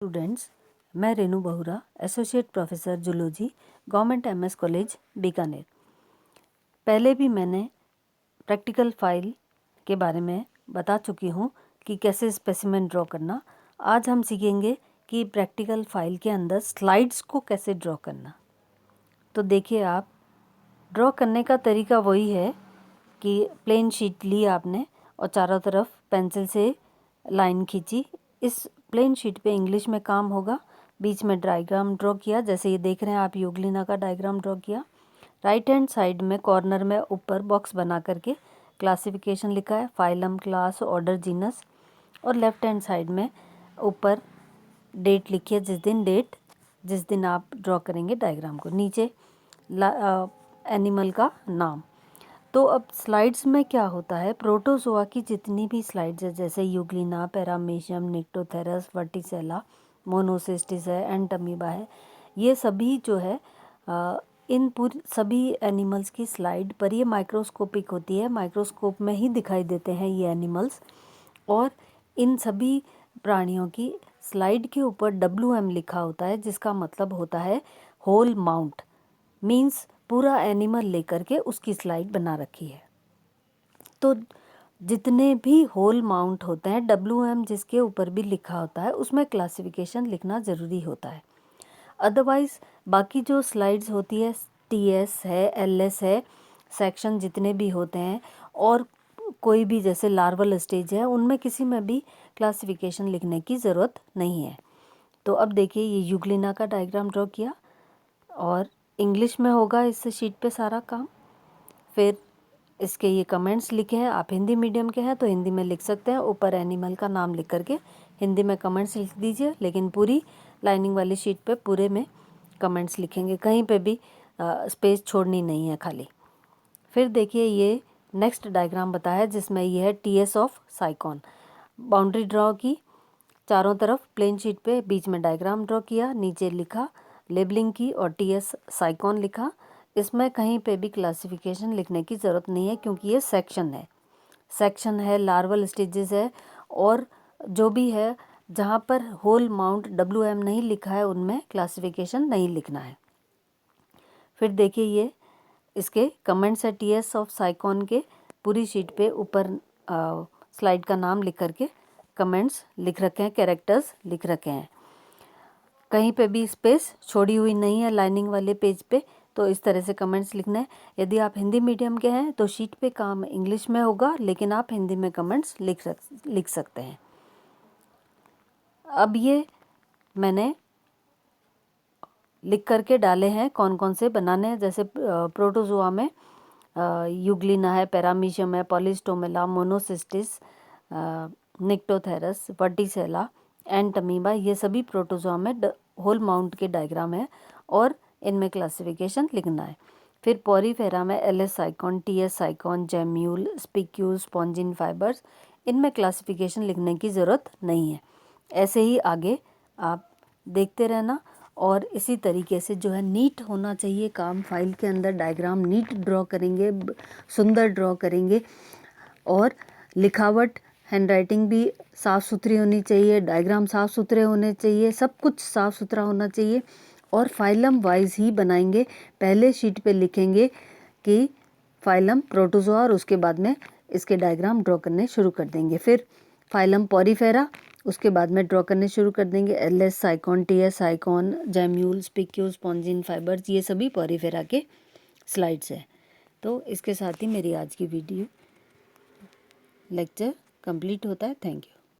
Students, मैं रेनू बहुरा, associate professor zoology, government MS college Bikaner. पहले भी मैंने प्रैक्टिकल फाइल के बारे में बता चुकी हूँ कि कैसे स्पेसिमेन ड्रॉ करना। आज हम सीखेंगे कि प्रैक्टिकल फाइल के अंदर स्लाइड्स को कैसे ड्रॉ करना। तो देखिए, आप ड्रॉ करने का तरीका वही है कि प्लेन शीट ली आपने और चारों तरफ पेंसिल से लाइन खींची। इस प्लेन शीट पे इंग्लिश में काम होगा। बीच में डायग्राम ड्रॉ किया, जैसे ये देख रहे हैं आप, यूग्लिना का डायग्राम ड्रॉ किया। राइट हैंड साइड में कॉर्नर में ऊपर बॉक्स बना करके क्लासिफिकेशन लिखा है, फाइलम, क्लास, ऑर्डर, जीनस। और लेफ्ट हैंड साइड में ऊपर डेट लिखी है, जिस दिन आप ड्रॉ करेंगे डायग्राम को। नीचे एनिमल का नाम। तो अब स्लाइड्स में क्या होता है, प्रोटोजोआ की जितनी भी स्लाइड्स है, जैसे यूग्लिना, पैरामीशियम, निक्टोथेरस, वर्टिसेला, मोनोसिस्टिस है, एंटमीबा है, ये सभी जो है इन पूरी सभी एनिमल्स की स्लाइड पर ये माइक्रोस्कोपिक होती है। माइक्रोस्कोप में ही दिखाई देते हैं ये एनिमल्स। और इन सभी प्राणियों की स्लाइड के ऊपर WM लिखा होता है, जिसका मतलब होता है होल माउंट, मीन्स पूरा एनिमल लेकर के उसकी स्लाइड बना रखी है। तो जितने भी होल माउंट होते हैं, WM जिसके ऊपर भी लिखा होता है, उसमें क्लासिफिकेशन लिखना ज़रूरी होता है। अदरवाइज़ बाकी जो स्लाइड्स होती है, TS है, LS है, सेक्शन जितने भी होते हैं, और कोई भी जैसे लार्वल स्टेज है, उनमें किसी में भी क्लासिफिकेशन लिखने की ज़रूरत नहीं है। तो अब देखिए, ये यूग्लिना का डायग्राम ड्रॉ किया और इंग्लिश में होगा इस शीट पे सारा काम। फिर इसके ये कमेंट्स लिखे हैं। आप हिंदी मीडियम के हैं तो हिंदी में लिख सकते हैं, ऊपर एनिमल का नाम लिख करके हिंदी में कमेंट्स लिख दीजिए, लेकिन पूरी लाइनिंग वाली शीट पे पूरे में कमेंट्स लिखेंगे, कहीं पे भी स्पेस छोड़नी नहीं है खाली। फिर देखिए, ये नेक्स्ट डायग्राम बताया जिसमें ये है TS ऑफ साइकॉन। बाउंड्री ड्रॉ की चारों तरफ प्लेन शीट पे, बीच में डायग्राम ड्रॉ किया, नीचे लिखा, लेबलिंग की और TS साइकॉन लिखा। इसमें कहीं पे भी क्लासिफिकेशन लिखने की ज़रूरत नहीं है, क्योंकि ये सेक्शन है, लार्वल स्टेजेस है, और जो भी है जहाँ पर होल माउंट WM नहीं लिखा है उनमें क्लासिफिकेशन नहीं लिखना है। फिर देखिए, ये इसके कमेंट्स है TS ऑफ साइकॉन के, पूरी शीट पे ऊपर स्लाइड का नाम लिख करके कमेंट्स लिख रखे हैं, कैरेक्टर्स लिख रखे हैं। कहीं पे भी स्पेस छोड़ी हुई नहीं है लाइनिंग वाले पेज पे। तो इस तरह से कमेंट्स लिखना है। यदि आप हिंदी मीडियम के हैं तो शीट पे काम इंग्लिश में होगा, लेकिन आप हिंदी में कमेंट्स लिख सकते हैं। अब ये मैंने लिख करके डाले हैं कौन कौन से बनाने हैं। जैसे प्रोटोजोआ में यूग्लिना है, पैरामीशियम है, पॉलीस्टोमेला, मोनोसिस्टिस, निक्टोथेरस, वर्टिसेला, एंटमीबा, ये सभी प्रोटोजोआ में होल माउंट के डायग्राम है और इनमें क्लासिफिकेशन लिखना है। फिर पॉरीफेरा में LS साइकॉन, TS साइकॉन, gemmule, spicule, spongin fibres, इनमें क्लासिफिकेशन लिखने की ज़रूरत नहीं है। ऐसे ही आगे आप देखते रहना, और इसी तरीके से जो है नीट होना चाहिए काम। फाइल के अंदर डायग्राम नीट ड्रॉ करेंगे, सुंदर ड्रॉ करेंगे, और लिखावट, हैंडराइटिंग भी साफ़ सुथरी होनी चाहिए, डायग्राम साफ़ सुथरे होने चाहिए, सब कुछ साफ़ सुथरा होना चाहिए। और फाइलम वाइज ही बनाएंगे। पहले शीट पे लिखेंगे कि फाइलम प्रोटोजोआ, और उसके बाद में इसके डायग्राम ड्रॉ करने शुरू कर देंगे। फिर फाइलम पॉरीफेरा, उसके बाद में ड्रॉ करने शुरू कर देंगे। LS साइकॉन, TS साइकॉन, gemmule, spicule, spongin fibres, ये सभी पॉरीफेरा के स्लाइड्स है। तो इसके साथ ही मेरी आज की वीडियो लेक्चर कंप्लीट होता है। Thank you.